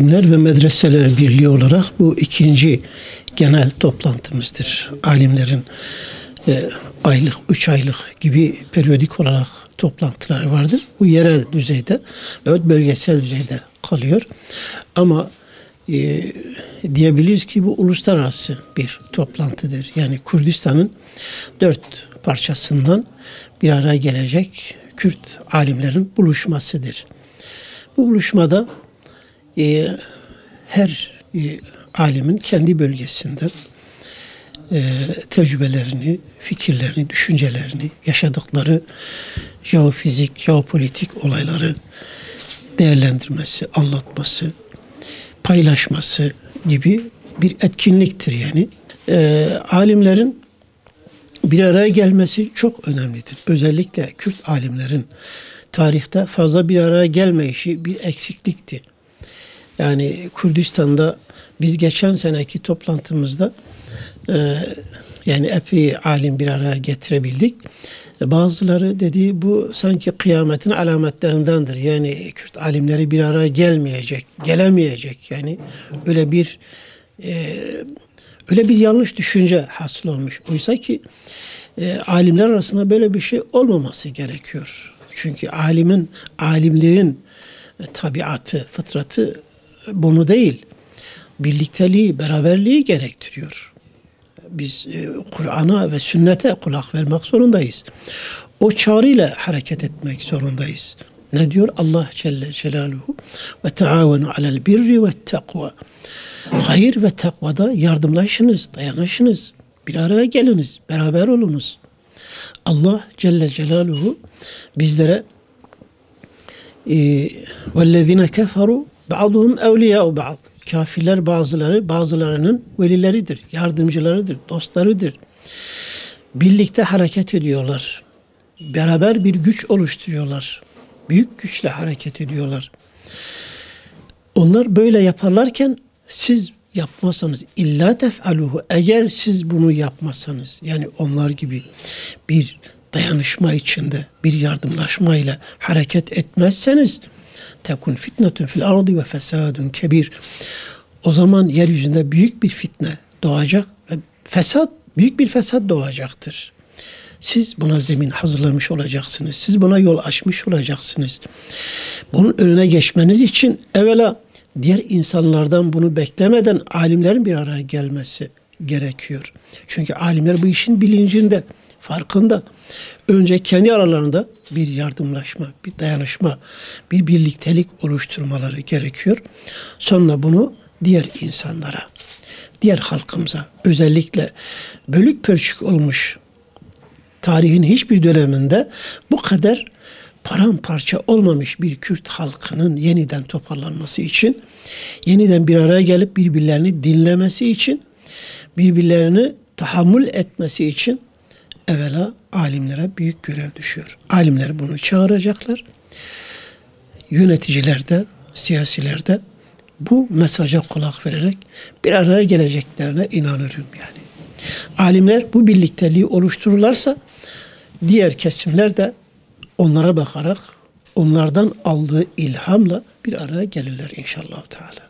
Alimler ve Medreseler Birliği olarak bu ikinci genel toplantımızdır. Alimlerin aylık, 3 aylık gibi periyodik olarak toplantıları vardır. Bu yerel düzeyde ve bölgesel düzeyde kalıyor. Ama diyebiliriz ki bu uluslararası bir toplantıdır. Yani Kürdistan'ın 4 parçasından bir araya gelecek Kürt alimlerin buluşmasıdır. Bu buluşmada her alimin kendi bölgesinden tecrübelerini, fikirlerini, düşüncelerini, yaşadıkları jeofizik, jeopolitik olayları değerlendirmesi, anlatması, paylaşması gibi bir etkinliktir yani. Alimlerin bir araya gelmesi çok önemlidir. Özellikle Kürt alimlerin tarihte fazla bir araya gelmeyişi bir eksiklikti. Yani Kürdistan'da biz geçen seneki toplantımızda yani epey alim bir araya getirebildik. Bazıları dedi bu sanki kıyametin alametlerindendir. Yani Kürt alimleri bir araya gelemeyecek. Yani öyle bir yanlış düşünce hasıl olmuş. Oysa ki alimler arasında böyle bir şey olmaması gerekiyor. Çünkü alimliğin tabiatı, fıtratı bunu değil. Birlikteliği, beraberliği gerektiriyor. Biz Kur'an'a ve sünnete kulak vermek zorundayız. O çağrıyla hareket etmek zorundayız. Ne diyor Allah Celle Celaluhu? Ve taavenu alel birri ve takva. Hayır ve takvada yardımlaşınız, dayanışınız. Bir araya geliniz, beraber olunuz. Allah Celle Celaluhu bizlere وَالَّذِينَ كَفَرُوا بَعْضُهُمْ اَوْلِيَاءُ بَعْضٍ Kafirler bazılarının velileridir, yardımcılarıdır, dostlarıdır. Birlikte hareket ediyorlar. Beraber bir güç oluşturuyorlar. Büyük güçle hareket ediyorlar. Onlar böyle yaparlarken siz yapmazsanız illa tef'aluhu, eğer siz bunu yapmazsanız, yani onlar gibi bir dayanışma içinde, bir yardımlaşmayla hareket etmezseniz tekun fitnetun fil ardı ve fesadun kebir. O zaman yeryüzünde büyük bir fitne doğacak ve büyük bir fesat doğacaktır. Siz buna zemin hazırlamış olacaksınız. Siz buna yol açmış olacaksınız. Bunun önüne geçmeniz için evvela diğer insanlardan bunu beklemeden alimlerin bir araya gelmesi gerekiyor. Çünkü alimler bu işin bilincinde, farkında. Önce kendi aralarında bir yardımlaşma, bir dayanışma, bir birliktelik oluşturmaları gerekiyor. Sonra bunu diğer insanlara, diğer halkımıza, özellikle bölük pörçük olmuş tarihin hiçbir döneminde bu kadar paramparça olmamış bir Kürt halkının yeniden toparlanması için, yeniden bir araya gelip birbirlerini dinlemesi için, birbirlerini tahammül etmesi için evvela alimlere büyük görev düşüyor. Alimler bunu çağıracaklar. Yöneticiler de, siyasiler de bu mesaja kulak vererek bir araya geleceklerine inanırım yani. Alimler bu birlikteliği oluştururlarsa diğer kesimler de onlara bakarak onlardan aldığı ilhamla bir araya gelirler inşallah Teala.